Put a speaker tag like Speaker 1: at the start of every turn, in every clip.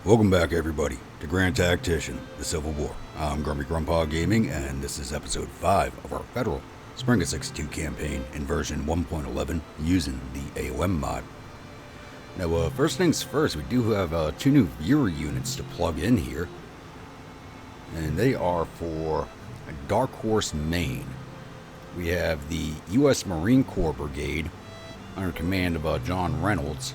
Speaker 1: Welcome back, everybody, to Grand Tactician, the Civil War. I'm Grumpy Grandpa Gaming, and this is episode 5 of our Federal Spring of 62 campaign in version 1.11 using the A.O.M mod. Now, first things first, we do have 2 new viewer units to plug in here, and they are for Dark Horse, Maine. We have the U.S. Marine Corps Brigade under command of John Reynolds,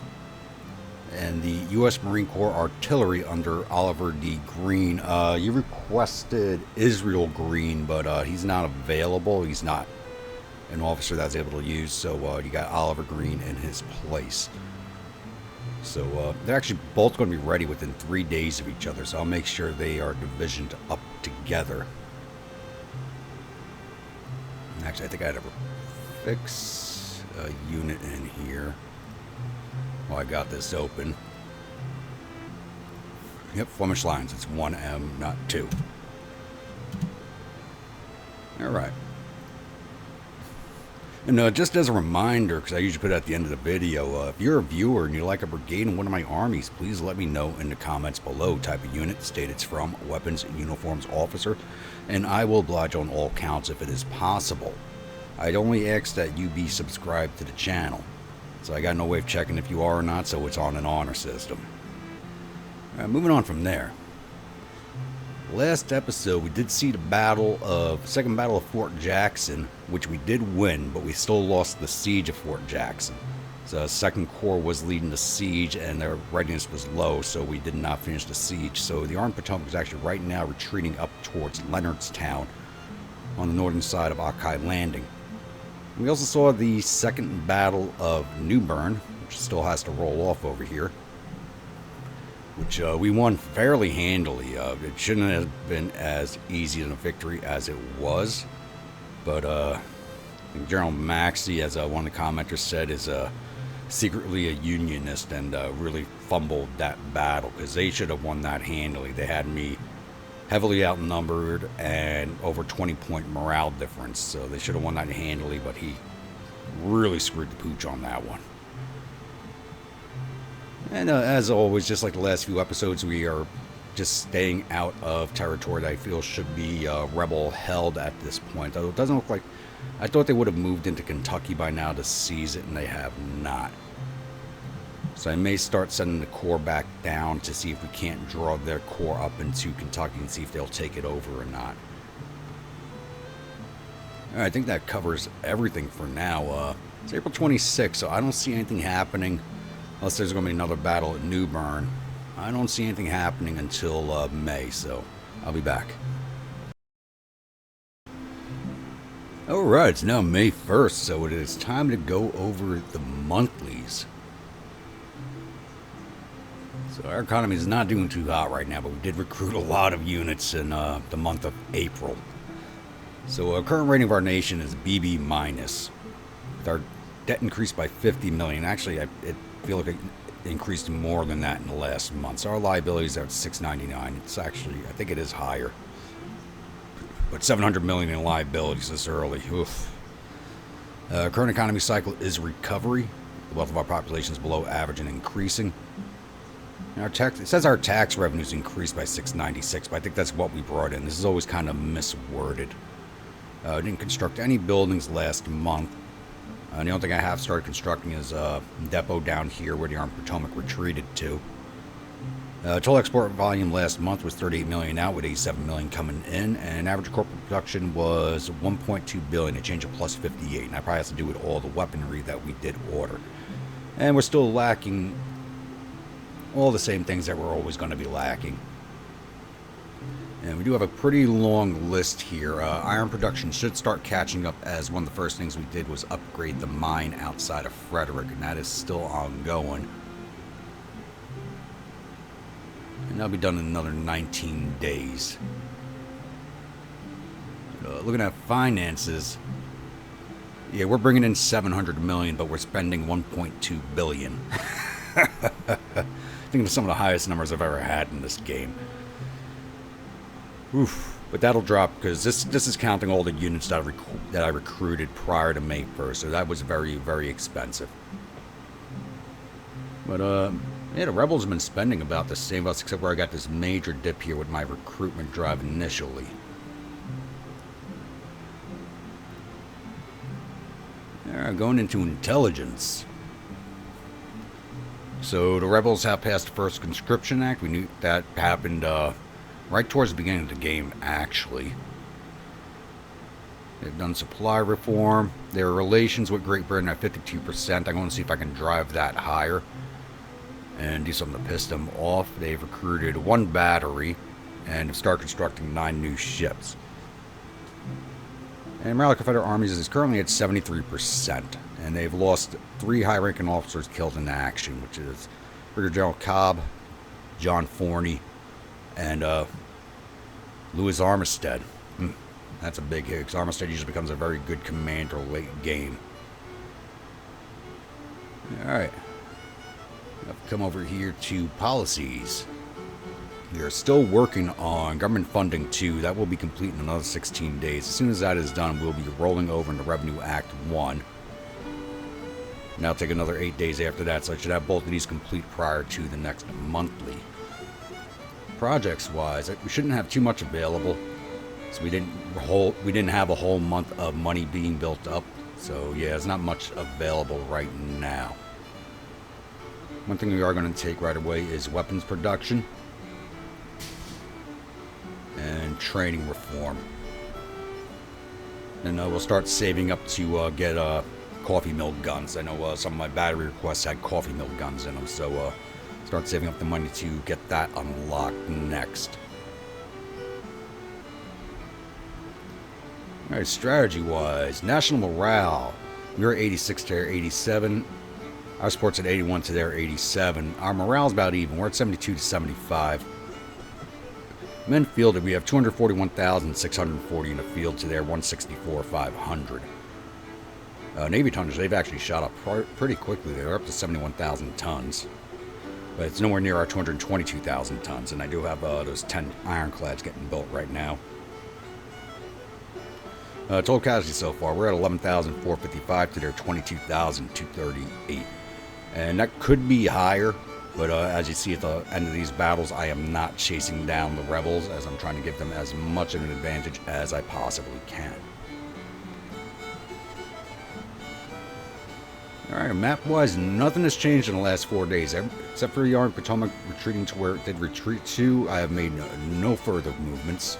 Speaker 1: and the U.S. Marine Corps Artillery under Oliver D. Green. You requested Israel Green, but he's not available. He's not an officer that's able to use, so you got Oliver Green in his place. So they're actually both going to be ready within 3 days of each other, so I'll make sure they are divisioned up together. Actually, I think I had to fix a unit in here. Oh, I got this open. Yep, Flemish Lines. It's 1M, not 2. Alright. And just as a reminder, because I usually put it at the end of the video, if you're a viewer and you like a brigade in one of my armies, please let me know in the comments below. Type of unit, state it's from, weapons, uniforms, officer, and I will oblige on all counts if it is possible. I'd only ask that you be subscribed to the channel. So I got no way of checking if you are or not, so it's on an honor system. Moving on from there. Last episode, we did see the second battle of Fort Jackson, which we did win, but we still lost the siege of Fort Jackson. So Second Corps was leading the siege, and their readiness was low, so we did not finish the siege. So the Army Potomac is actually right now retreating up towards Leonardstown on the northern side of Ockeye Landing. We also saw the second battle of New Bern, which still has to roll off over here, which we won fairly handily. It shouldn't have been as easy a victory as it was, but General Maxey, as one of the commenters said, is secretly a Unionist and really fumbled that battle, because they should have won that handily. They had me heavily outnumbered and over 20-point morale difference, so they should have won that handily, but he really screwed the pooch on that one. And as always, just like the last few episodes, we are just staying out of territory that I feel should be rebel held at this point. Although it doesn't look like, I thought they would have moved into Kentucky by now to seize it, and they have not. So I may start sending the Corps back down to see if we can't draw their Corps up into Kentucky and see if they'll take it over or not. I think that covers everything for now. It's April 26th, so I don't see anything happening unless there's going to be another battle at New Bern. I don't see anything happening until May, so I'll be back. Alright, it's now May 1st, so it is time to go over the monthlies. So our economy is not doing too hot right now, but we did recruit a lot of units in the month of April. So our current rating of our nation is BB minus. With our debt increased by 50 million. Actually, I feel like it increased more than that in the last month. So our liabilities are at 699. It's actually, I think it is higher. But 700 million in liabilities this early. Oof. Current economy cycle is recovery. The wealth of our population is below average and increasing. It says our tax revenues increased by 696, but I think that's what we brought in. This is always kind of misworded. Didn't construct any buildings last month. The only thing I have started constructing is a depot down here where the Army Potomac retreated to. Total export volume last month was 38 million out, with 87 million coming in, and average corporate production was 1.2 billion, a change of plus 58. And that probably has to do with all the weaponry that we did order. And we're still lacking all the same things that we're always going to be lacking. And we do have a pretty long list here. Iron production should start catching up, as one of the first things we did was upgrade the mine outside of Frederick, and that is still ongoing. And that'll be done in another 19 days. Looking at finances, yeah, we're bringing in 700 million, but we're spending 1.2 billion. I think it's some of the highest numbers I've ever had in this game. Oof. But that'll drop, because this is counting all the units that I recruited prior to May 1st, so that was very, very expensive. But Yeah, the Rebels have been spending about the same, except where I got this major dip here with my recruitment drive initially. Alright, going into intelligence. So the Rebels have passed the first conscription act. We knew that happened right towards the beginning of the game, actually. They've done supply reform. Their relations with Great Britain at 52%. I'm going to see if I can drive that higher and do something to piss them off. They've recruited 1 battery and start constructing 9 new ships. And morale of Confederate armies is currently at 73%, and they've lost 3 high-ranking officers killed in action, which is Brigadier General Cobb, John Forney, and Louis Armistead. That's a big hit, because Armistead usually becomes a very good commander late game. Alright. I've come over here to policies. We are still working on government funding 2. That will be complete in another 16 days. As soon as that is done, we'll be rolling over into Revenue Act 1. Now it'll take another 8 days after that, so I should have both of these complete prior to the next monthly. Projects-wise, we shouldn't have too much available. So we didn't have a whole month of money being built up. So yeah, there's not much available right now. One thing we are going to take right away is weapons production and training reform. And we'll start saving up to get coffee mill guns. I know some of my battery requests had coffee mill guns in them, so start saving up the money to get that unlocked next. Alright, strategy-wise, national morale. We were 86 to their 87. Our support's at 81 to their 87. Our morale's about even. We're at 72 to 75. Men fielded, we have 241,640 in the field to their 164,500. Navy tonnage, they've actually shot up pretty quickly. They're up to 71,000 tons. But it's nowhere near our 222,000 tons. And I do have those 10 ironclads getting built right now. Total casualties so far, we're at 11,455 to their 22,238. And that could be higher. But as you see at the end of these battles, I am not chasing down the rebels, as I'm trying to give them as much of an advantage as I possibly can. Alright, map-wise, nothing has changed in the last 4 days, except for the Army of Potomac retreating to where it did retreat to. I have made no further movements.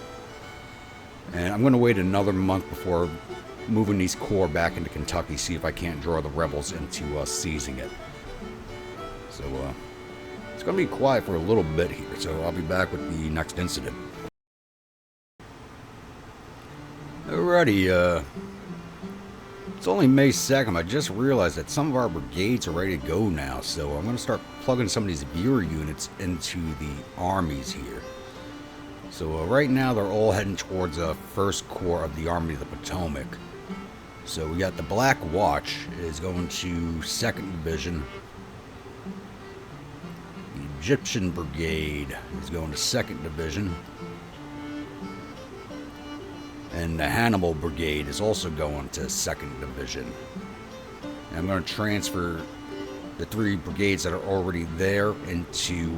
Speaker 1: And I'm going to wait another month before moving these corps back into Kentucky, see if I can't draw the rebels into seizing it. So, it's going to be quiet for a little bit here, so I'll be back with the next incident. Alrighty, it's only May 2nd. I just realized that some of our brigades are ready to go now, so I'm going to start plugging some of these viewer units into the armies here. So right now they're all heading towards the 1st Corps of the Army of the Potomac. So we got the Black Watch is going to 2nd Division. Egyptian Brigade is going to 2nd Division. And the Hannibal Brigade is also going to 2nd Division. And I'm going to transfer the 3 brigades that are already there into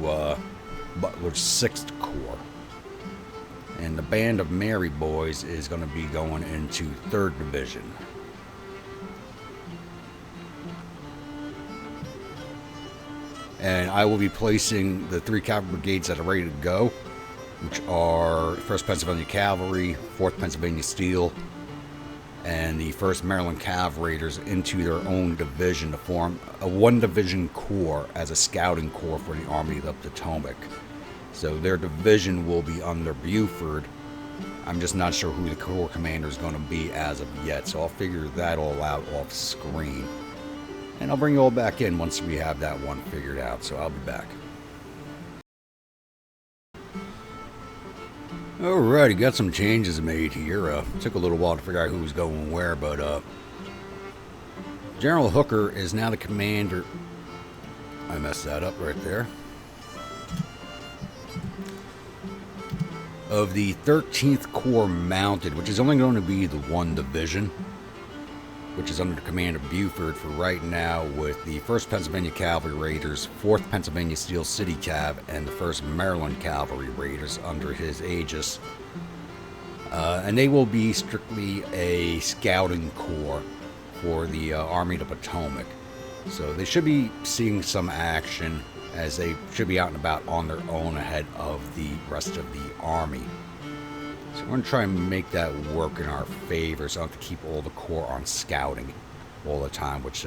Speaker 1: Butler's 6th Corps. And the Band of Mary Boys is going to be going into 3rd Division. And I will be placing the 3 cavalry brigades that are ready to go, which are 1st Pennsylvania Cavalry, 4th Pennsylvania Steel, and the 1st Maryland Cavalry into their own division to form a 1-division corps as a scouting corps for the Army of the Potomac. So their division will be under Buford. I'm just not sure who the corps commander is going to be as of yet, so I'll figure that all out off screen. And I'll bring you all back in once we have that one figured out, so I'll be back. Alrighty, got some changes made here. Took a little while to figure out who was going where, but General Hooker is now the commander. I messed that up right there. Of the 13th Corps Mounted, which is only going to be the 1 division. which is under the command of Buford for right now, with the 1st Pennsylvania Cavalry Raiders, 4th Pennsylvania Steel City Cav, and the 1st Maryland Cavalry Raiders under his aegis. And they will be strictly a scouting corps for the Army of the Potomac. So they should be seeing some action, as they should be out and about on their own ahead of the rest of the Army. So we're going to try and make that work in our favor, so I don't have to keep all the corps on scouting all the time, which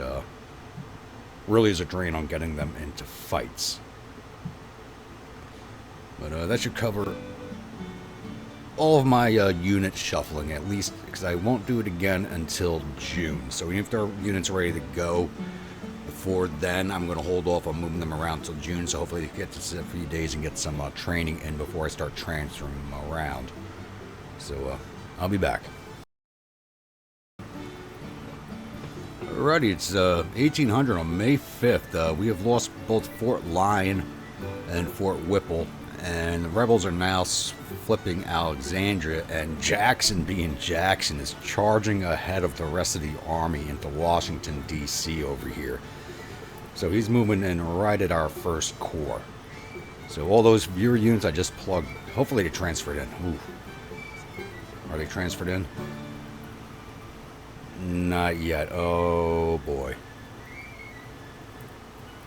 Speaker 1: really is a drain on getting them into fights. But that should cover all of my unit shuffling, at least, because I won't do it again until June. So even if their units are ready to go before then, I'm going to hold off on moving them around until June, so hopefully they get to sit a few days and get some training in before I start transferring them around. So I'll be back. Alrighty, it's 1800 on May 5th. We have lost both Fort Lyon and Fort Whipple, and the rebels are now flipping Alexandria, and Jackson, being Jackson, is charging ahead of the rest of the army into Washington, D.C. over here. So he's moving in right at our 1st Corps. So all those viewer units I just plugged, hopefully they transferred in. Ooh. Are they transferred in? Not yet. Oh boy.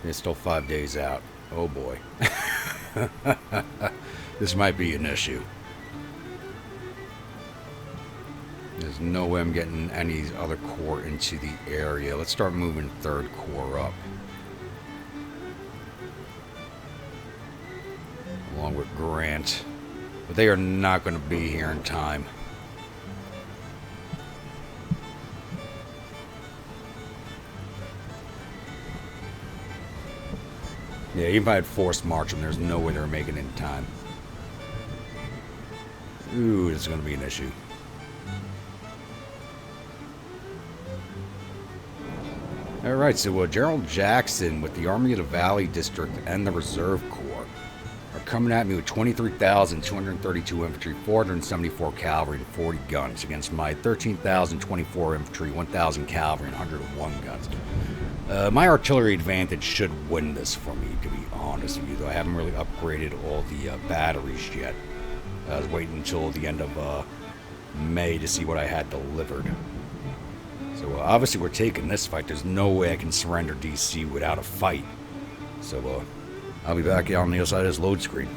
Speaker 1: It's still 5 days out. Oh boy. This might be an issue. There's no way I'm getting any other corps into the area. Let's start moving 3rd Corps up, along with Grant. But they are not going to be here in time. Yeah, even if I had forced march them, there's no way they're making it in time. Ooh, this is going to be an issue. Alright, so Gerald Jackson with the Army of the Valley District and the Reserve Corps are coming at me with 23,232 infantry, 474 cavalry, and 40 guns against my 13,024 infantry, 1,000 cavalry, and 101 guns. My artillery advantage should win this for me, to be honest with you, though I haven't really upgraded all the batteries yet. I was waiting until the end of May to see what I had delivered. So obviously we're taking this fight. There's no way I can surrender DC without a fight. So I'll be back out on the other side of this load screen.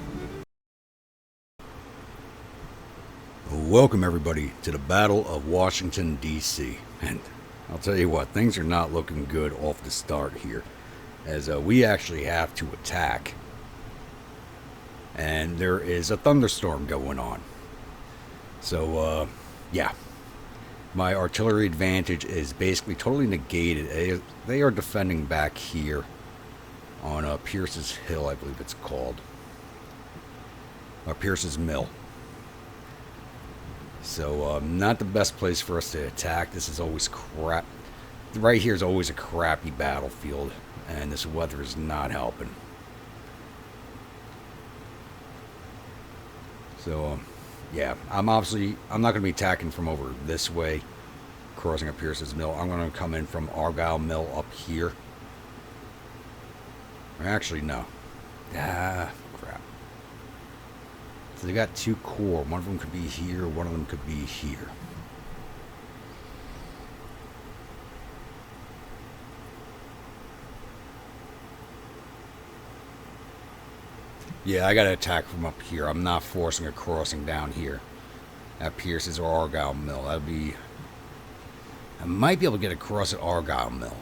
Speaker 1: Welcome everybody to the Battle of Washington, D.C. And I'll tell you what, things are not looking good off the start here, as we actually have to attack. And there is a thunderstorm going on. So, yeah. My artillery advantage is basically totally negated. They are defending back here on Pierce's Hill, I believe it's called. Or Pierce's Mill. So, not the best place for us to attack. This is always crap. Right here is always a crappy battlefield, and this weather is not helping. So, yeah, I'm not going to be attacking from over this way, crossing up Pierce's Mill. I'm going to come in from Argyle Mill up here. Actually, no. Ah, crap. So they got 2 corps. One of them could be here, one of them could be here. Yeah, I got to attack from up here. I'm not forcing a crossing down here at Pierce's or Argyle Mill. That'd be... I might be able to get across at Argyle Mill.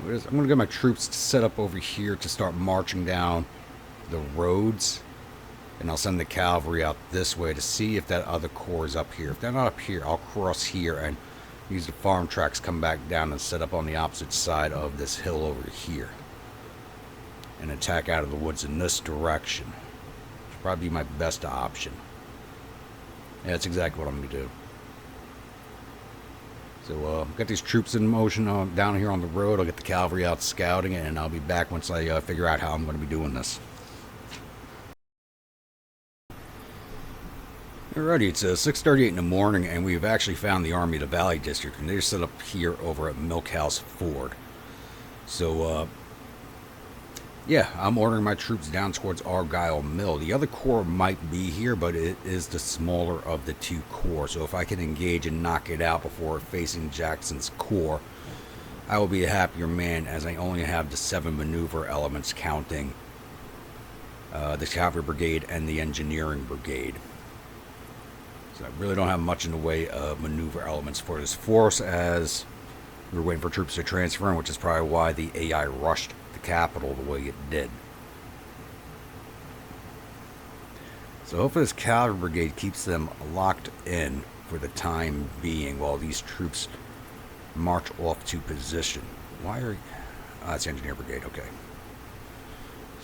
Speaker 1: I'm going to get my troops set up over here to start marching down the roads. And I'll send the cavalry out this way to see if that other corps is up here. If they're not up here, I'll cross here and use the farm tracks, come back down and set up on the opposite side of this hill over here. And attack out of the woods in this direction. Which will probably be my best option. Yeah, that's exactly what I'm going to do. So got these troops in motion down here on the road. I'll get the cavalry out scouting it, and I'll be back once I figure out how I'm going to be doing this. Alrighty, it's 6:38 in the morning, and we've actually found the Army of the Valley District, and they're set up here over at Milkhouse Ford. So, yeah, I'm ordering my troops down towards Argyle Mill. The other corps might be here, but it is the smaller of the two corps. So if I can engage and knock it out before facing Jackson's corps, I will be a happier man, as I only have the 7 maneuver elements, counting the Cavalry Brigade and the Engineering Brigade. So I really don't have much in the way of maneuver elements for this force, as we're waiting for troops to transfer in, which is probably why the AI rushed the capital the way it did. So hopefully this cavalry brigade keeps them locked in for the time being while these troops march off to position. Why are... that's engineer brigade, okay.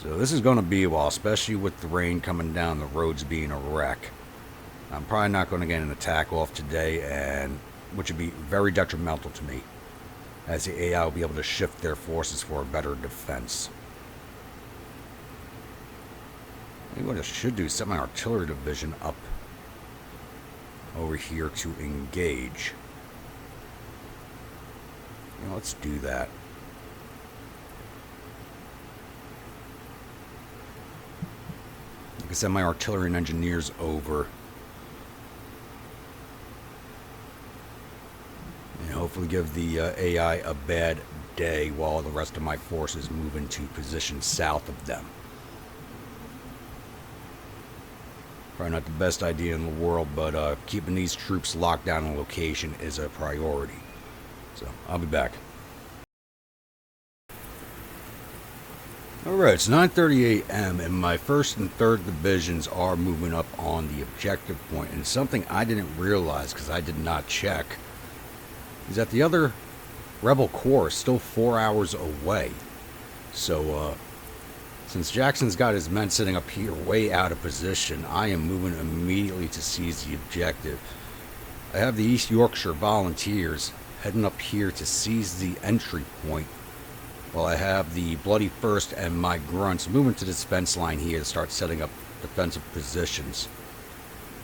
Speaker 1: So this is going to be a while, especially with the rain coming down, the roads being a wreck. I'm probably not going to get an attack off today, and which would be very detrimental to me, as the AI will be able to shift their forces for a better defense. Maybe what I should do is set my artillery division up over here to engage. You know, let's do that. Like I said, my artillery and engineers over. And hopefully give the AI a bad day while the rest of my forces move into position south of them. Probably not the best idea in the world, but keeping these troops locked down in location is a priority. So, I'll be back. Alright, it's 9:30 a.m. and my 1st and 3rd divisions are moving up on the objective point. And something I didn't realize, because I did not check, is that the other rebel corps is still 4 hours away. So, since Jackson's got his men sitting up here way out of position, I am moving immediately to seize the objective. I have the East Yorkshire Volunteers heading up here to seize the entry point, while I have the Bloody First and my grunts moving to this fence line here to start setting up defensive positions.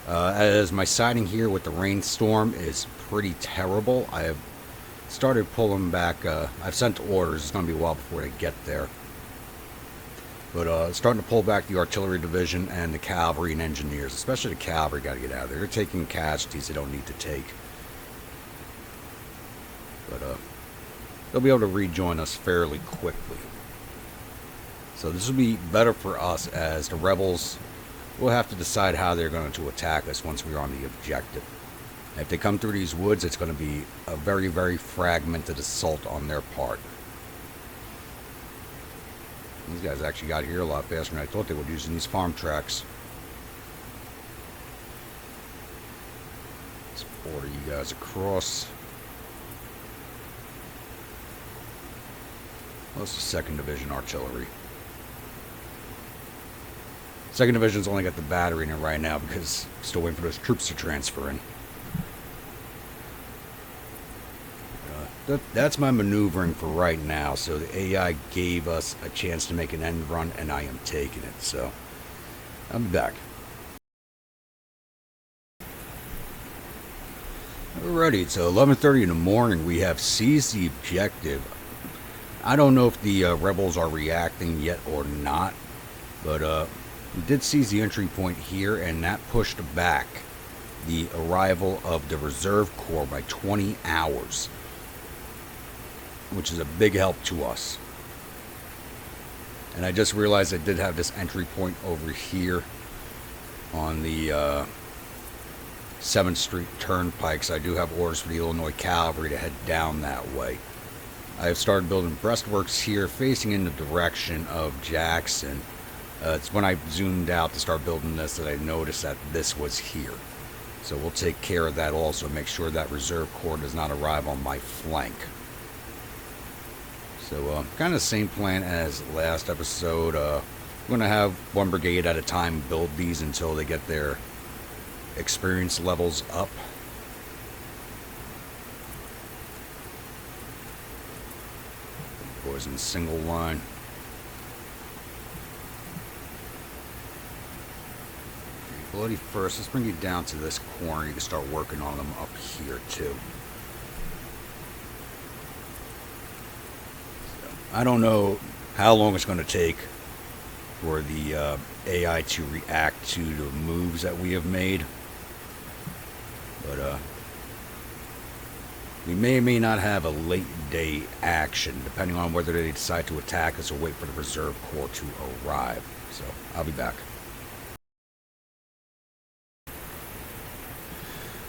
Speaker 1: As my sighting here with the rainstorm is pretty terrible, I have started pulling back. I've sent orders. It's going to be a while before they get there. But starting to pull back the artillery division and the cavalry and engineers. Especially the cavalry got to get out of there. They're taking casualties they don't need to take. But they'll be able to rejoin us fairly quickly. So this will be better for us, as the rebels will have to decide how they're going to attack us once we're on the objective. If they come through these woods, it's going to be a very, very fragmented assault on their part. These guys actually got here a lot faster than I thought they would, using these farm tracks. Let's order you guys across. What's the 2nd Division artillery? 2nd Division's only got the battery in it right now because I'm still waiting for those troops to transfer in. That's my maneuvering for right now. So the AI gave us a chance to make an end run, and I am taking it. So I'll be back. Alrighty, it's 11:30 in the morning. We have seized the objective. I don't know if the rebels are reacting yet or not, but we did seize the entry point here, and that pushed back the arrival of the Reserve Corps by 20 hours. Which is a big help to us. And I just realized I did have this entry point over here on the 7th Street Turnpike, so I do have orders for the Illinois Cavalry to head down that way. I have started building breastworks here facing in the direction of Jackson. It's when I zoomed out to start building this that I noticed that this was here. So we'll take care of that also, make sure that Reserve Corps does not arrive on my flank. So kind of the same plan as last episode. We're going to have one brigade at a time build these until they get their experience levels up. boys in single line. Bloody first, let's bring you down to this corner. You can start working on them up here too. So, I don't know how long it's going to take for the AI to react to the moves that we have made, but we may or may not have a late day action depending on whether they decide to attack us or wait for the reserve corps to arrive. So I'll be back.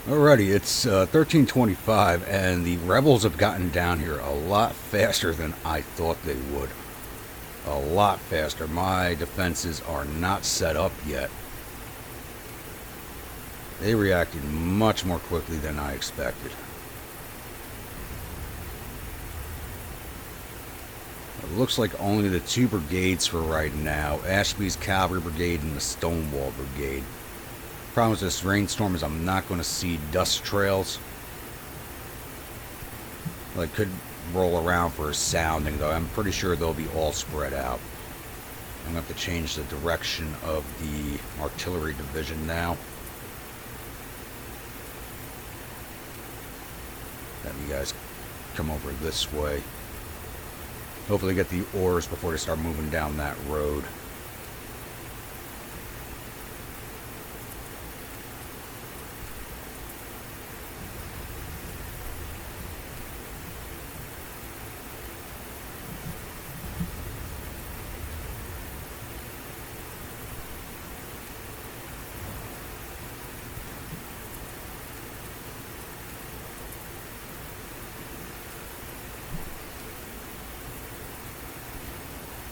Speaker 1: Alrighty, it's 13:25, and the rebels have gotten down here a lot faster than I thought they would. A lot faster. My defenses are not set up yet. They reacted much more quickly than I expected. It looks like only the 2 brigades for right now. Ashby's Cavalry Brigade and the Stonewall Brigade. Problem with this rainstorm is I'm not going to see dust trails. Well, it could roll around for a sounding, though. I'm pretty sure they'll be all spread out. I'm going to have to change the direction of the artillery division now. Have you guys come over this way. Hopefully get the ores before they start moving down that road.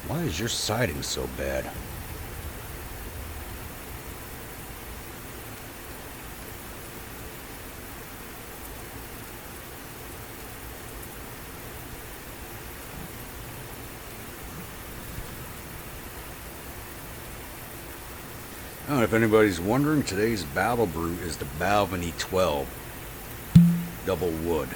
Speaker 1: Why is your siding so bad? I don't know if anybody's wondering, today's battle brew is the Balvenie 12 double wood.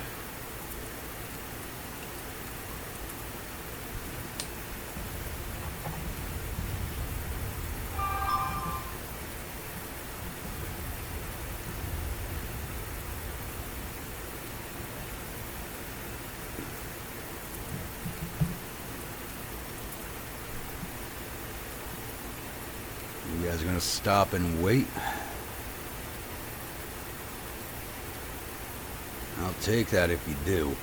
Speaker 1: You guys are going to stop and wait? I'll take that if you do.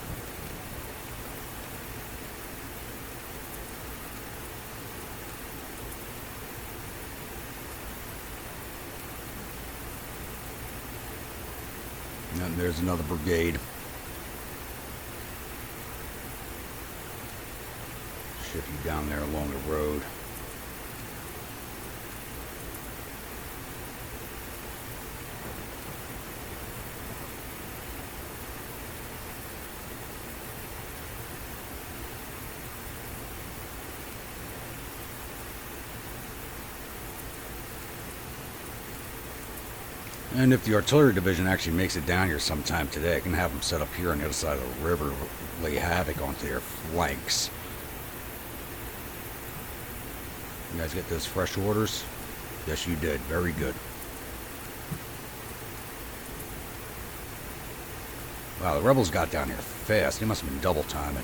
Speaker 1: And there's another brigade. Shift you down there along the road. And if the artillery division actually makes it down here sometime today, I can have them set up here on the other side of the river, lay havoc onto their flanks. You guys get those fresh orders? Yes, you did. Very good. Wow, the rebels got down here fast. They must have been double timing.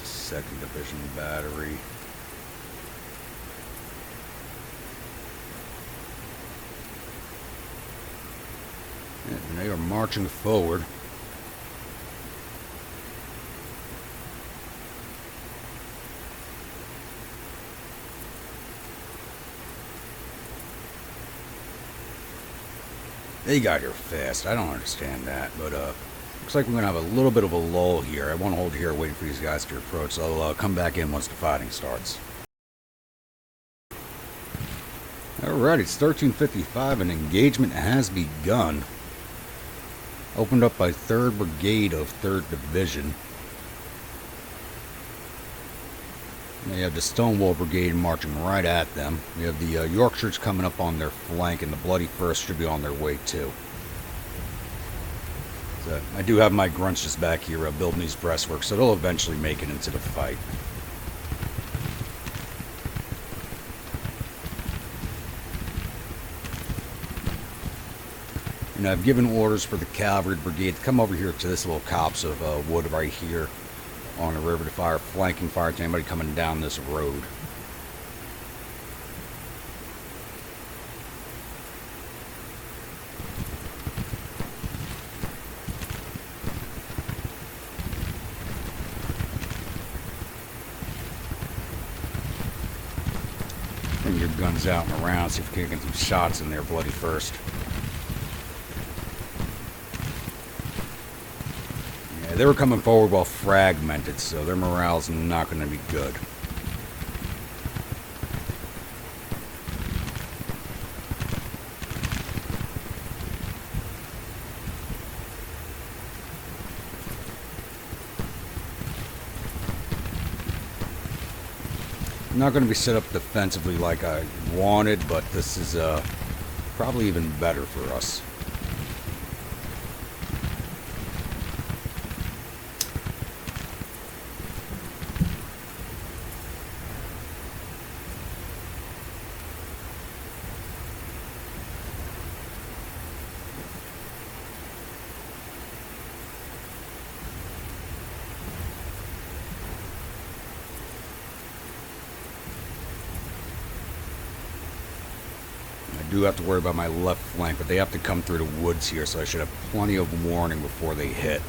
Speaker 1: Second Division battery. And they are marching forward. They got here fast. I don't understand that, but looks like we're gonna have a little bit of a lull here. I won't hold here waiting for these guys to approach, so I'll come back in once the fighting starts. Alright, it's 13:55 and engagement has begun. Opened up by 3rd Brigade of 3rd Division. They have the Stonewall Brigade marching right at them. We have the Yorkshires coming up on their flank, and the Bloody First should be on their way too. So I do have my grunts just back here building these breastworks, so they'll eventually make it into the fight. And I've given orders for the Cavalry Brigade to come over here to this little copse of wood right here on the river to fire flanking fire to anybody coming down this road. Bring your guns out and around, see if we can get some shots in there, Bloody First. They were coming forward well fragmented, so their morale's not going to be good. I'm not going to be set up defensively like I wanted, but this is probably even better for us. I do have to worry about my left flank, but they have to come through the woods here, so I should have plenty of warning before they hit.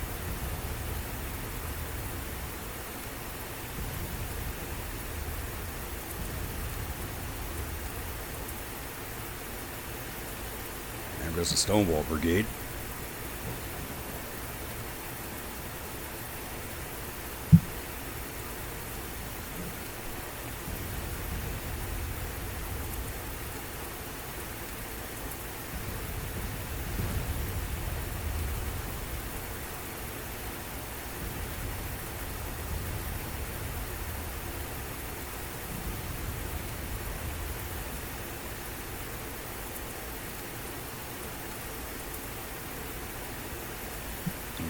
Speaker 1: There goes the Stonewall Brigade.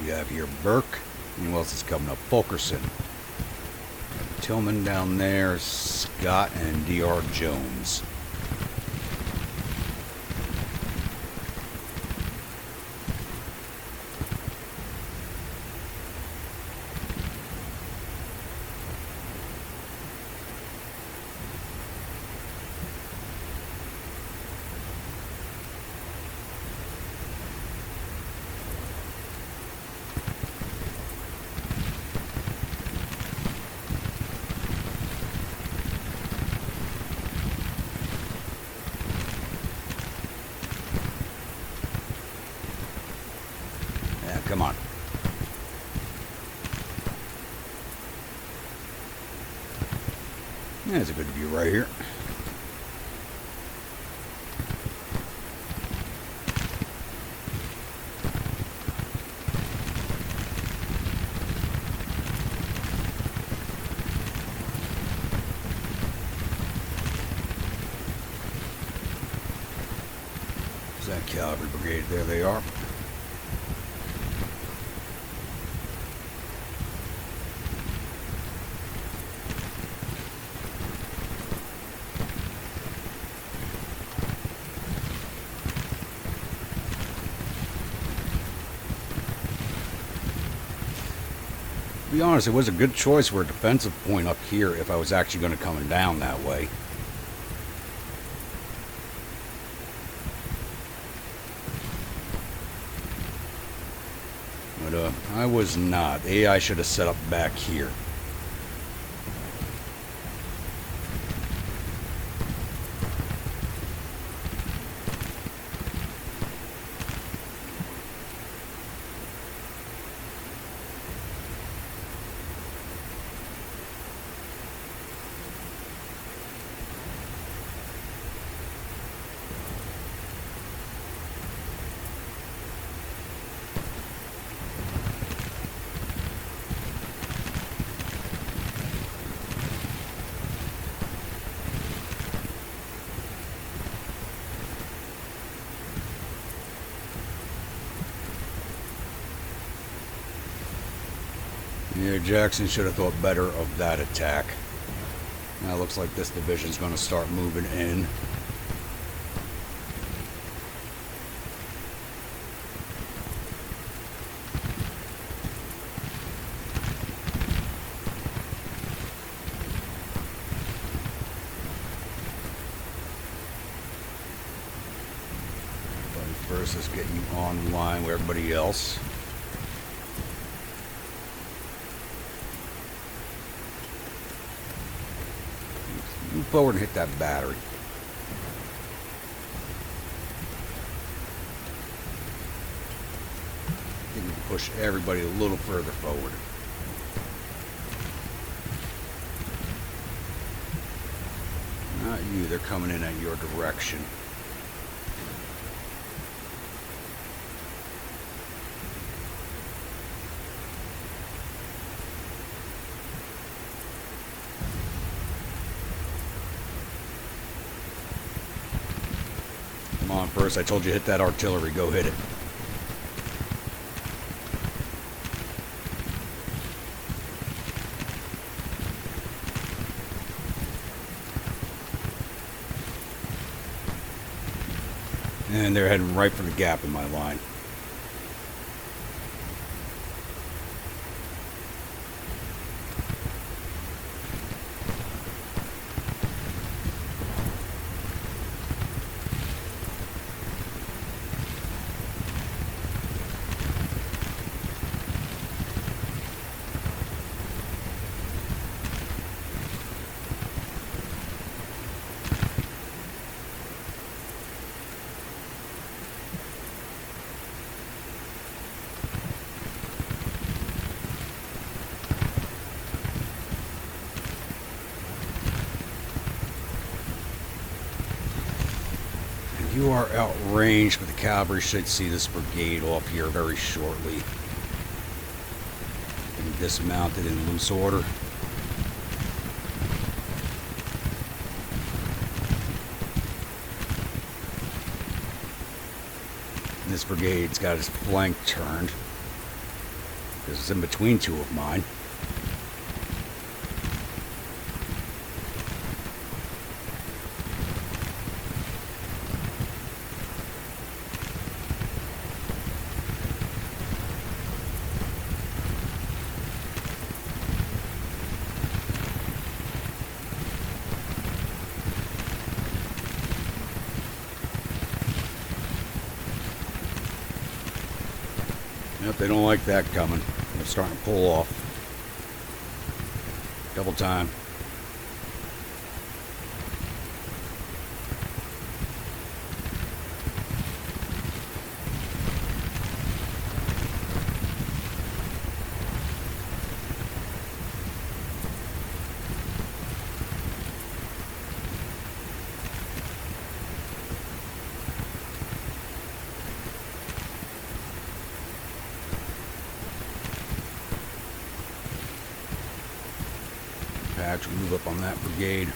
Speaker 1: We have here Burke, and who else is coming up? Fulkerson. Tillman down there, Scott, and D.R. Jones. Come on. There's a good view right here. There's that Cavalry Brigade. There they are. To be honest, it was a good choice for a defensive point up here if I was actually going to come down that way. But I was not. The AI should have set up back here. Alright, Jackson should have thought better of that attack. Now it looks like this division's going to start moving in. First, let's get you online with everybody else. Move forward and hit that battery. I think we can push everybody a little further forward. Not you, they're coming in at your direction. Come on, first. I told you hit that artillery. Go hit it. And they're heading right for the gap in my line. You are outranged, but the cavalry should see this brigade off here very shortly. And dismounted in loose order. And this brigade's got its flank turned. This is in between two of mine. Yep, they don't like that coming. They're starting to pull off. Double time. Patch, move up on that brigade.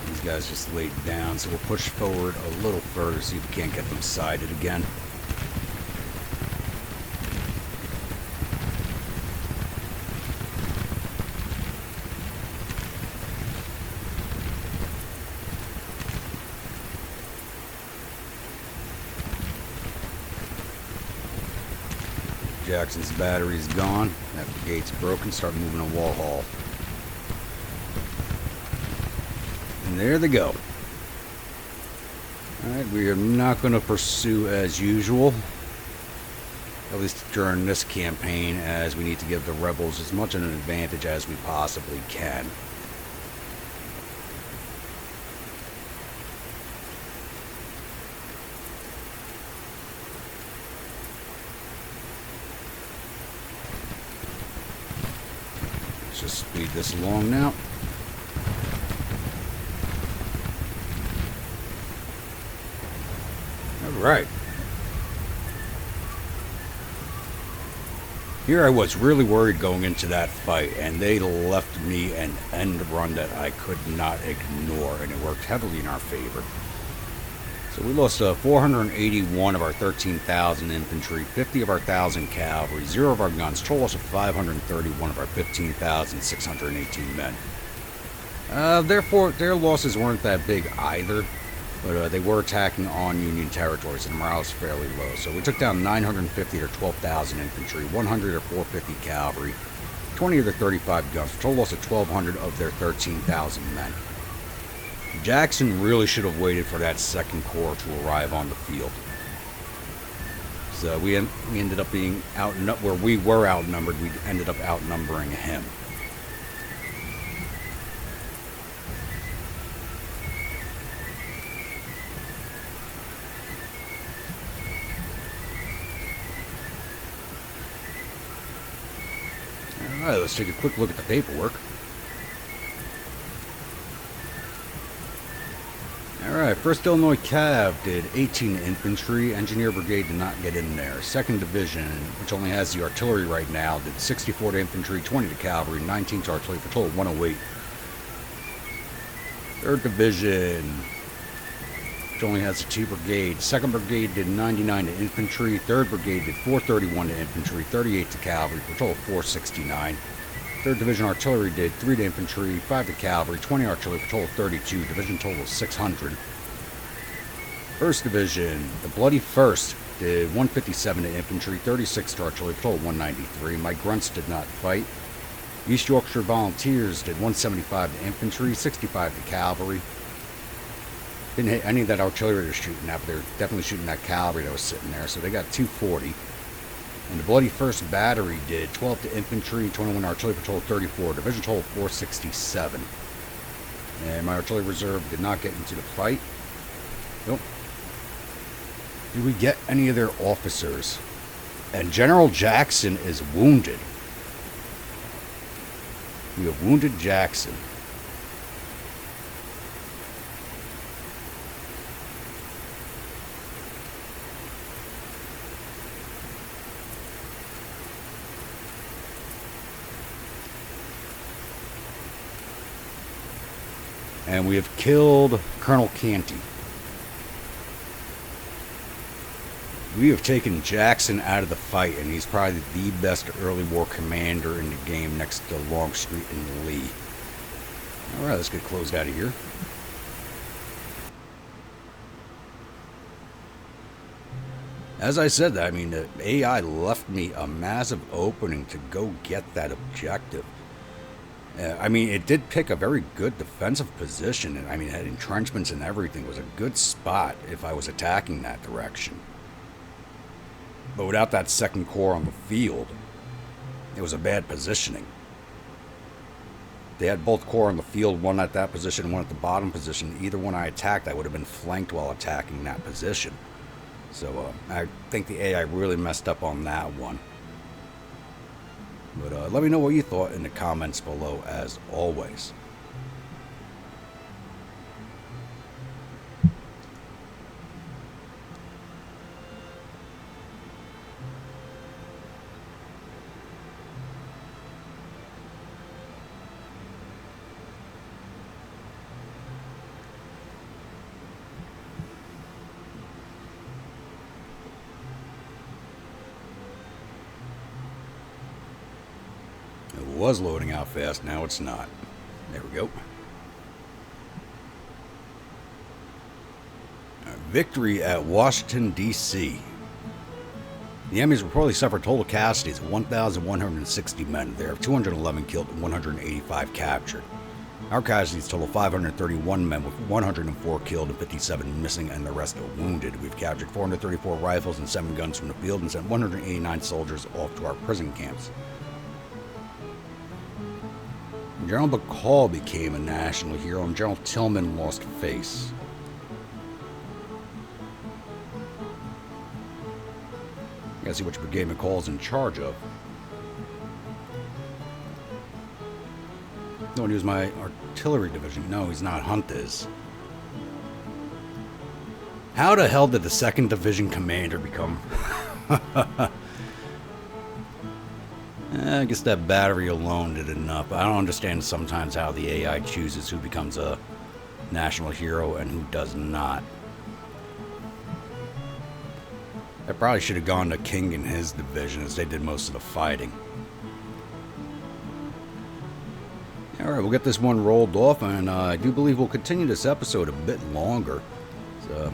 Speaker 1: These guys just laid down, so we'll push forward a little further, see if we can't get them sided again. Jackson's battery is gone. That brigade's broken. Start moving on Wall Hall. And there they go. Alright, we are not going to pursue as usual. At least during this campaign, as we need to give the rebels as much of an advantage as we possibly can. Let's just speed this along now. Right. Here I was really worried going into that fight, and they left me an end run that I could not ignore, and it worked heavily in our favor. So we lost 481 of our 13,000 infantry, 50 of our 1,000 cavalry, 0 of our guns, total loss of 531 of our 15,618 men. Therefore, their losses weren't that big either, but they were attacking on Union territory, so the morale was fairly low. So we took down 950 of their 12,000 infantry, 100 or 450 cavalry, 20 of their 35 guns, total loss of 1,200 of their 13,000 men. Jackson really should have waited for that second corps to arrive on the field. So we ended up being where we were outnumbered. We ended up outnumbering him. All right, let's take a quick look at the paperwork. Alright, 1st Illinois Cav did 18 infantry. Engineer Brigade did not get in there. 2nd Division, which only has the artillery right now, did 64 to infantry, 20 to cavalry, 19 to artillery, for a total of 108. 3rd Division, which only has the 2 brigades. 2nd Brigade did 99 to infantry. 3rd Brigade did 431 to infantry, 38 to cavalry, for a total of 469. 3rd Division Artillery did 3 to infantry, 5 to cavalry, 20 artillery, for a total of 32. Division total of 600. 1st Division, the Bloody 1st, did 157 to infantry, 36 to artillery, for a total of 193. My grunts did not fight. East Yorkshire Volunteers did 175 to infantry, 65 to cavalry. Didn't hit any of that artillery they're shooting at, but they're definitely shooting that cavalry that was sitting there, so they got 240. And the Bloody 1st Battery did 12 to infantry, 21 artillery, for a total of 34. Division total of 467. And my artillery reserve did not get into the fight. Nope. Did we get any of their officers? And General Jackson is wounded. We have wounded Jackson. And we have killed Colonel Canty. We have taken Jackson out of the fight, and he's probably the best early war commander in the game next to Longstreet and Lee. Alright, let's get closed out of here. As I said, I mean, the AI left me a massive opening to go get that objective. I mean, it did pick a very good defensive position. And I mean, it had entrenchments and everything. It was a good spot if I was attacking that direction. But without that second corps on the field, it was a bad positioning. They had both corps on the field, one at that position, one at the bottom position. Either one I attacked, I would have been flanked while attacking that position. So I think the AI really messed up on that one. But let me know what you thought in the comments below, as always. It was loading out fast, now it's not. There we go. Victory at Washington, D.C. The enemies reportedly suffered total casualties of 1,160 men. There are 211 killed and 185 captured. Our casualties total 531 men, with 104 killed and 57 missing, and the rest are wounded. We've captured 434 rifles and 7 guns from the field and sent 189 soldiers off to our prison camps. General Bacall became a national hero, and General Tillman lost face. You gotta see which brigade McCall's in charge of. No, he was my artillery division. No, he's not. Hunt is. How the hell did the 2nd Division commander become? I guess that battery alone did enough. I don't understand sometimes how the AI chooses who becomes a national hero and who does not. I probably should have gone to King and his division as they did most of the fighting. Alright, we'll get this one rolled off, and I do believe we'll continue this episode a bit longer. So,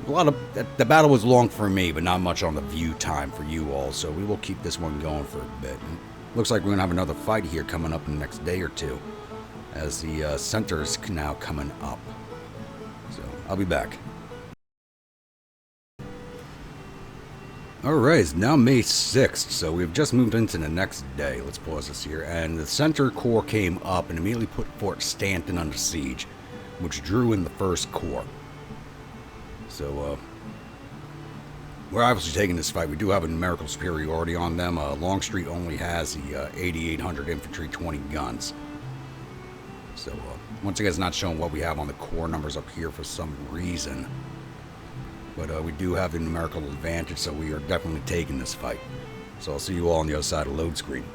Speaker 1: the battle was long for me, but not much on the view time for you all, so we will keep this one going for a bit. And looks like we're going to have another fight here coming up in the next day or two, as the center is now coming up. So, I'll be back. Alright, it's now May 6th, so we've just moved into the next day. Let's pause this here. And the Center Corps came up and immediately put Fort Stanton under siege, which drew in the 1st Corps. So, we're obviously taking this fight. We do have a numerical superiority on them. Longstreet only has the 8,800 infantry, 20 guns. So, once again, it's not showing what we have on the Corps numbers up here for some reason. But we do have the numerical advantage, so we are definitely taking this fight. So I'll see you all on the other side of the load screen.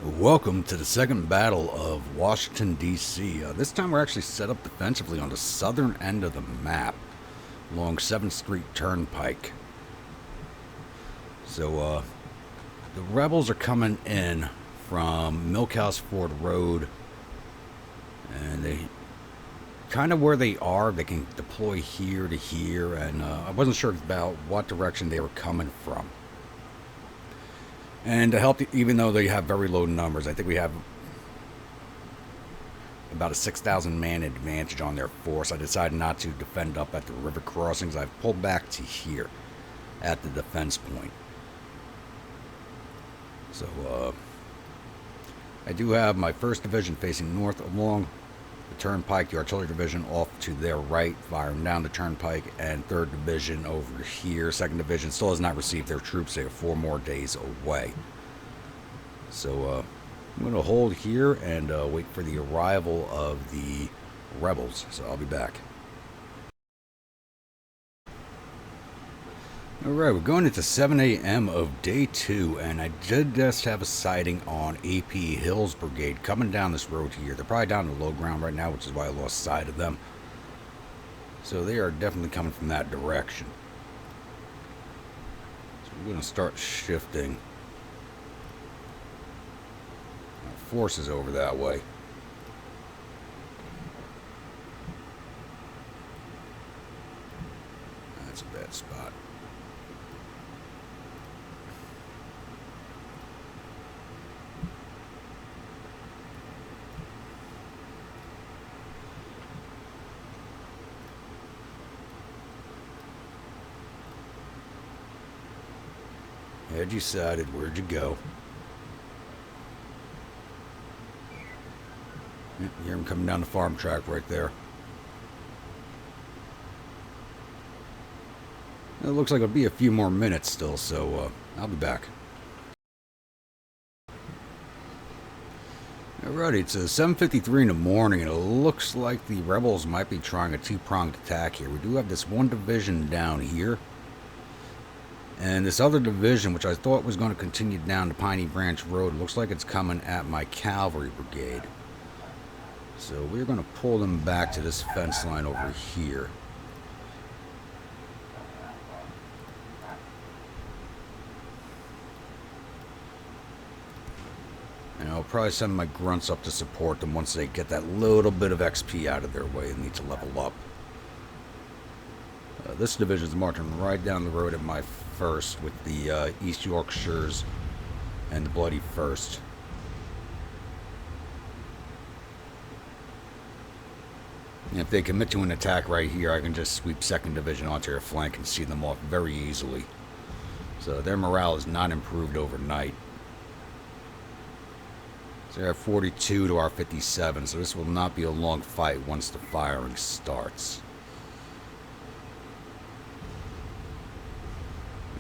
Speaker 1: Welcome to the second battle of Washington, D.C. This time we're actually set up defensively on the southern end of the map, along 7th Street Turnpike. So the rebels are coming in from Milkhouse Ford Road, and they kind of where they are, they can deploy here to here, and I wasn't sure about what direction they were coming from. And to help, even though they have very low numbers, I think we have about a 6,000 man advantage on their force. I decided not to defend up at the river crossings. I've pulled back to here at the defense point. So I do have my 1st Division facing north along the Turnpike, the Artillery Division off to their right, firing down the Turnpike, and 3rd Division over here. 2nd Division still has not received their troops. They are 4 more days away. So I'm going to hold here and wait for the arrival of the rebels. So I'll be back. Alright, we're going into 7 a.m. of day 2, and I did just have a sighting on A.P. Hill's brigade coming down this road here. They're probably down to low ground right now, which is why I lost sight of them. So they are definitely coming from that direction. So we're going to start shifting our forces over that way. That's a bad spot. Had you sighted? Where'd you go? You hear him coming down the farm track right there. It looks like it'll be a few more minutes still, so I'll be back. Alrighty, it's 7:53 in the morning, and it looks like the rebels might be trying a 2-pronged attack here. We do have this 1 division down here, and this other division, which I thought was going to continue down the Piney Branch Road, looks like it's coming at my cavalry brigade. So we're going to pull them back to this fence line over here. And I'll probably send my grunts up to support them once they get that little bit of XP out of their way and need to level up. This division is marching right down the road at my 1st with the East Yorkshires and the Bloody 1st. And if they commit to an attack right here, I can just sweep 2nd Division onto their flank and see them off very easily. So their morale is not improved overnight. So they're at 42 to our 57, so this will not be a long fight once the firing starts.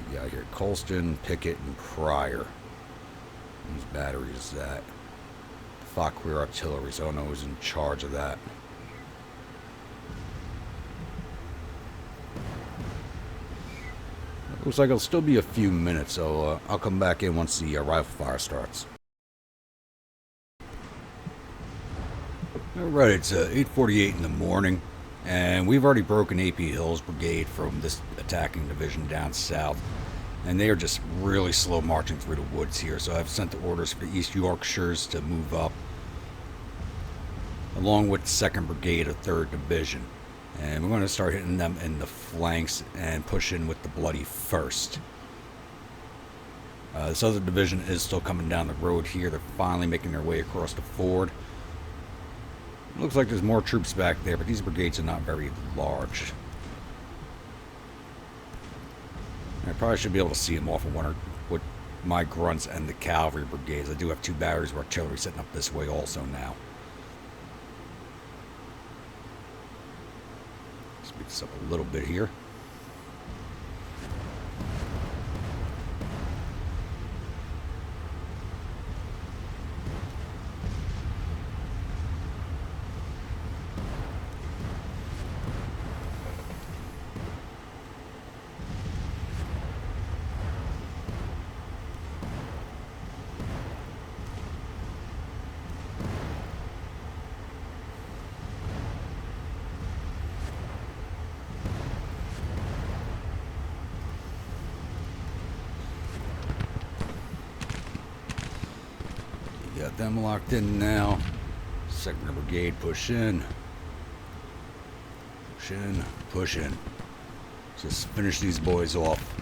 Speaker 1: We got here Colston, Pickett, and Pryor. Whose battery is that? Fauquier Artillery, so I don't know who's in charge of that. Looks like it'll still be a few minutes, so I'll come back in once the rifle fire starts. Alright, it's 8:48 in the morning. And we've already broken AP Hill's brigade from this attacking division down south. And they are just really slow marching through the woods here. So I've sent the orders for the East Yorkshires to move up, along with the 2nd Brigade of 3rd Division. And we're going to start hitting them in the flanks and push in with the Bloody 1st. This other division is still coming down the road here. They're finally making their way across the ford. It looks like there's more troops back there, but these brigades are not very large. I probably should be able to see them off of one with my grunts and the cavalry brigades. I do have 2 batteries of artillery setting up this way also now. Speed this up a little bit here. Got them locked in now. 2nd Brigade, push in. Push in, push in. Just finish these boys off.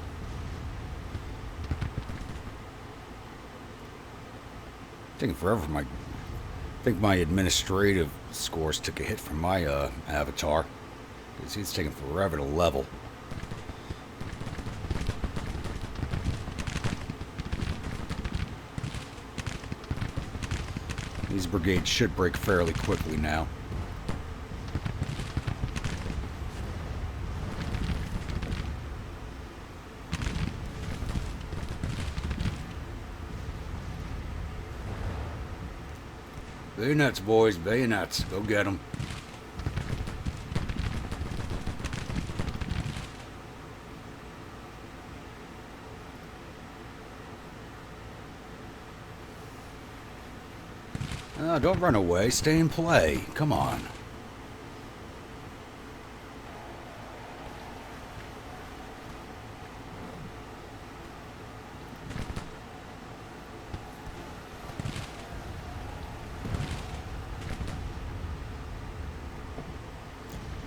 Speaker 1: Taking forever for my... I think my administrative scores took a hit from my avatar. It's taking forever to level. These brigades should break fairly quickly now. Bayonets, boys, bayonets. Go get them. Don't run away. Stay and play. Come on.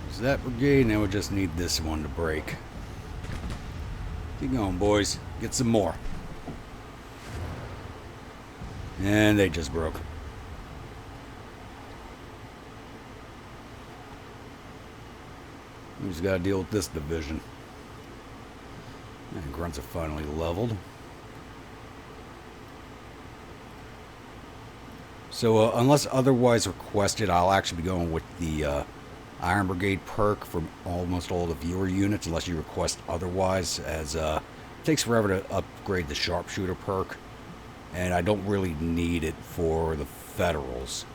Speaker 1: There's that brigade. Now we just need this one to break. Keep going, boys. Get some more. And they just broke. We just got to deal with this division. And grunts are finally leveled. So unless otherwise requested, I'll actually be going with the Iron Brigade perk for almost all the viewer units, unless you request otherwise, as it takes forever to upgrade the Sharpshooter perk, and I don't really need it for the Federals.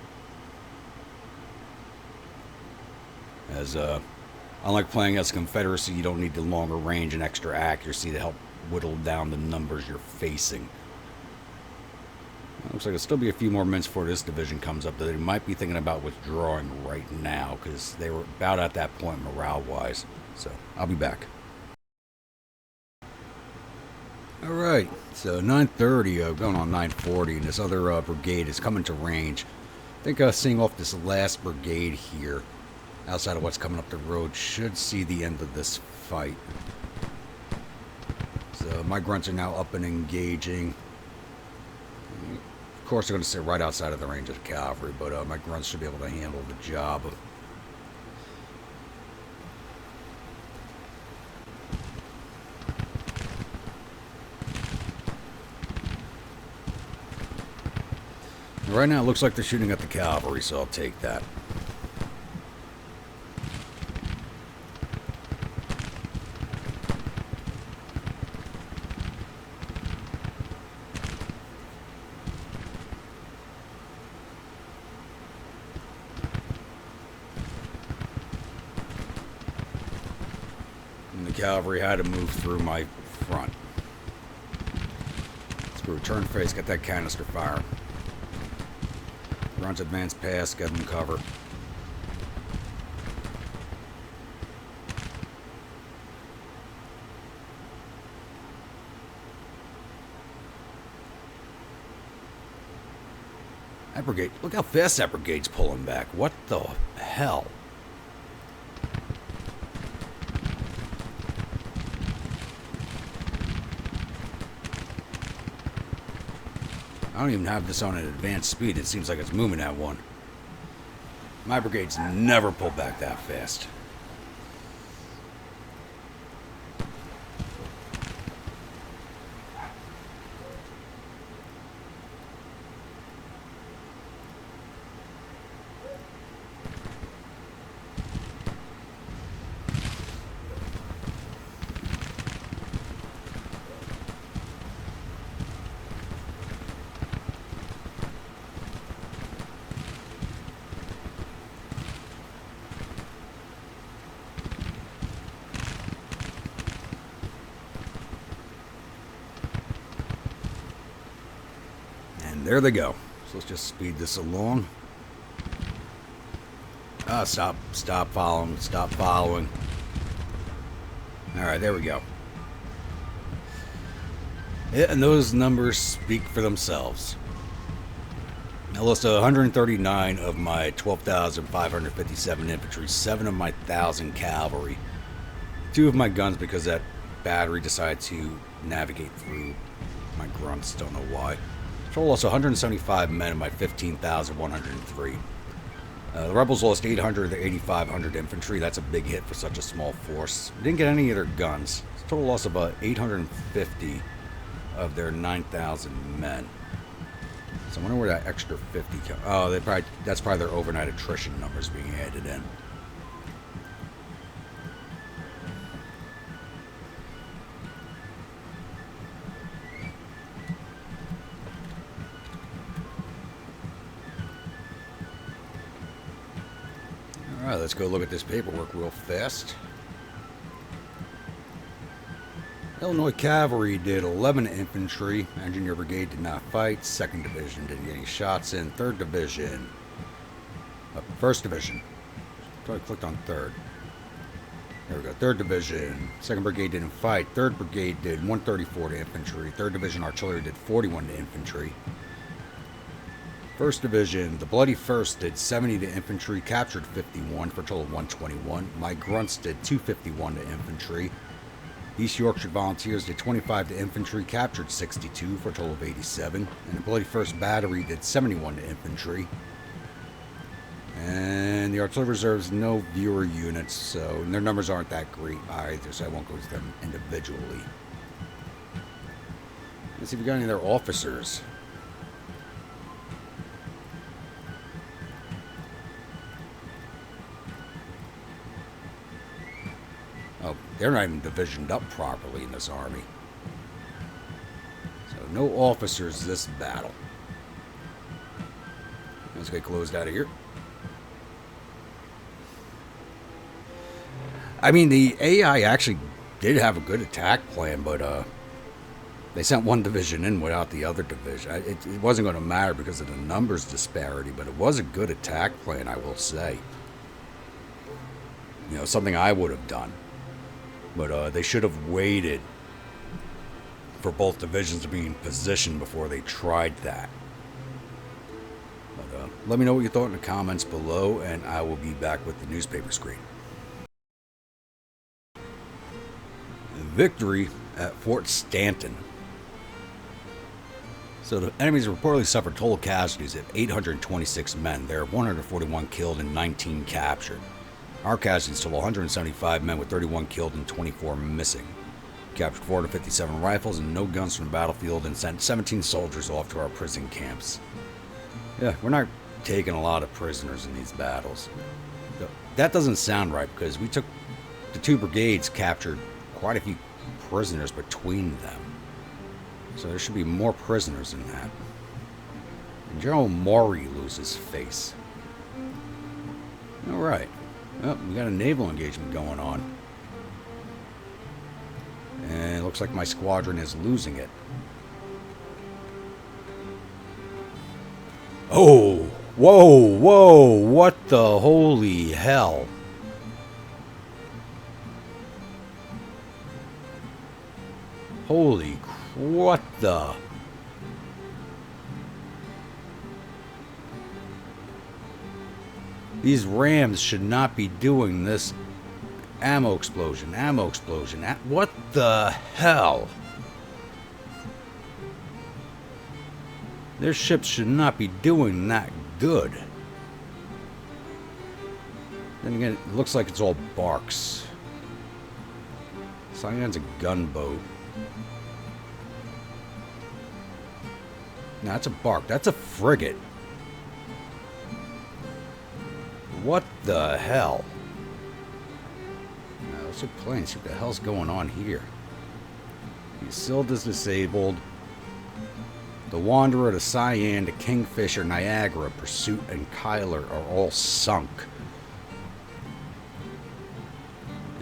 Speaker 1: As unlike playing as Confederacy, you don't need the longer range and extra accuracy to help whittle down the numbers you're facing. Looks like there'll still be a few more minutes before this division comes up that they might be thinking about withdrawing right now, because they were about at that point morale-wise. So, I'll be back. Alright, so 9:30, going on 9:40, and this other brigade is coming to range. I think seeing off this last brigade here, outside of what's coming up the road, should see the end of this fight. So my grunts are now up and engaging. Of course, they're going to sit right outside of the range of the cavalry, but my grunts should be able to handle the job. Right now, it looks like they're shooting at the cavalry, so I'll take that. And the cavalry had to move through my front. Screw, turn face, get that canister fire. Grunts advance past, get them cover. That brigade, look how fast that brigade's pulling back. What the hell? I don't even have this on an advanced speed. It seems like it's moving at one. My brigades never pull back that fast. There they go. So let's just speed this along. Stop following, stop following. Alright, there we go. Yeah, and those numbers speak for themselves. I lost 139 of my 12,557 infantry, 7 of my 1,000 cavalry, 2 of my guns because that battery decided to navigate through my grunts, don't know why. Total loss 175 men of my 15,103. The rebels lost 800 of their 8,500 infantry. That's a big hit for such a small force. Didn't get any of their guns. Total loss of about 850 of their 9,000 men. So I wonder where that extra 50 comes. Oh, that's probably their overnight attrition numbers being added in. Alright, let's go look at this paperwork real fast. Illinois Cavalry did 11 infantry. Engineer Brigade did not fight. 2nd Division didn't get any shots in. 3rd Division. 1st Division. So I clicked on 3rd. There we go. 3rd Division. 2nd Brigade didn't fight. 3rd Brigade did 134 to infantry. 3rd Division Artillery did 41 to infantry. 1st Division, the Bloody First did 70 to infantry, captured 51 for a total of 121. My Grunts did 251 to infantry. East Yorkshire Volunteers did 25 to infantry, captured 62 for a total of 87. And the Bloody First Battery did 71 to infantry. And the Artillery Reserves, no viewer units, so their numbers aren't that great either, so I won't go to them individually. Let's see if we got any of their officers. Oh, they're not even divisioned up properly in this army. So no officers this battle. Let's get closed out of here. I mean, the AI actually did have a good attack plan, but they sent one division in without the other division. It wasn't going to matter because of the numbers disparity, but it was a good attack plan, I will say. You know, something I would have done. But they should have waited for both divisions to be in position before they tried that. But let me know what you thought in the comments below, and I will be back with the newspaper screen. Victory at Fort Stanton. So the enemies reportedly suffered total casualties of 826 men. There are 141 killed and 19 captured. Our casualties total 175 men with 31 killed and 24 missing. Captured 457 rifles and no guns from the battlefield and sent 17 soldiers off to our prison camps. Yeah, we're not taking a lot of prisoners in these battles. That doesn't sound right because we took the 2 brigades, captured quite a few prisoners between them. So there should be more prisoners than that. And General Maury loses face. Alright. Well, we got a naval engagement going on. And it looks like my squadron is losing it. Oh! Whoa! Whoa! What the holy hell? Holy, what the? These rams should not be doing this. Ammo explosion, ammo explosion. What the hell? Their ships should not be doing that good. Then again, it looks like it's all barks. Cyan's a gunboat. No, that's a bark. That's a frigate. What the hell? Now, let's look plain, see what the hell's going on here. The Isilda's disabled. The Wanderer, the Cyan, the Kingfisher, Niagara, Pursuit, and Kyler are all sunk.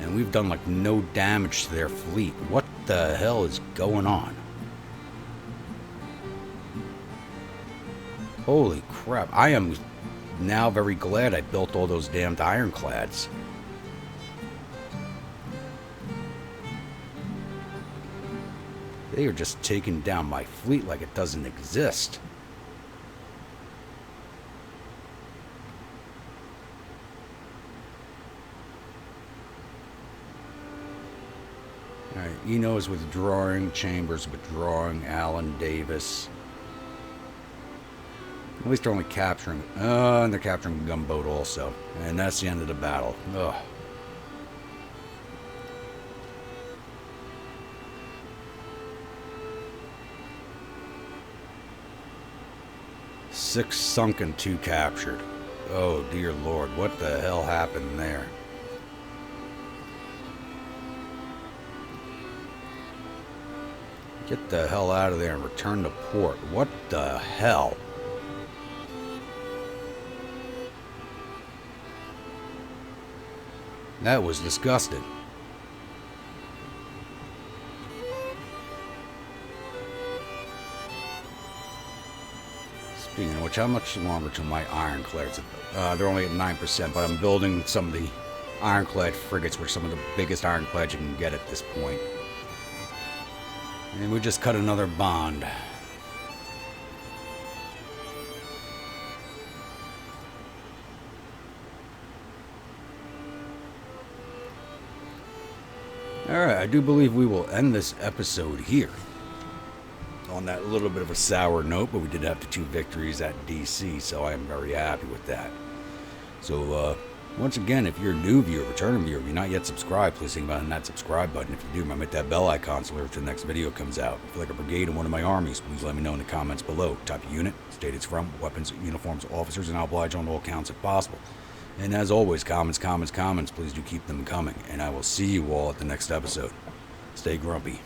Speaker 1: And we've done like no damage to their fleet. What the hell is going on? Holy crap. I am now very glad I built all those damned ironclads. They are just taking down my fleet like it doesn't exist. Alright, Eno is withdrawing, Chambers withdrawing, Allen, Davis. At least they're only capturing. And they're capturing a gunboat also. And that's the end of the battle. Ugh. Six sunk and 2 captured. Oh dear Lord, what the hell happened there? Get the hell out of there and return to port. What the hell? That was disgusting. Speaking of which, how much longer till my ironclads? They're only at 9%, but I'm building some of the ironclad frigates, which are some of the biggest ironclads you can get at this point. And we just cut another bond. Alright, I do believe we will end this episode here. On that little bit of a sour note, but we did have the 2 victories at DC, so I am very happy with that. So, once again, if you're a new viewer, returning viewer, if you're not yet subscribed, please think about hitting that subscribe button. If you do, remember to hit that bell icon so the next video comes out. If you like a brigade in one of my armies, please let me know in the comments below. Type of unit, state it's from, weapons, uniforms, officers, and I'll oblige on all counts if possible. And as always, comments, please do keep them coming. And I will see you all at the next episode. Stay grumpy.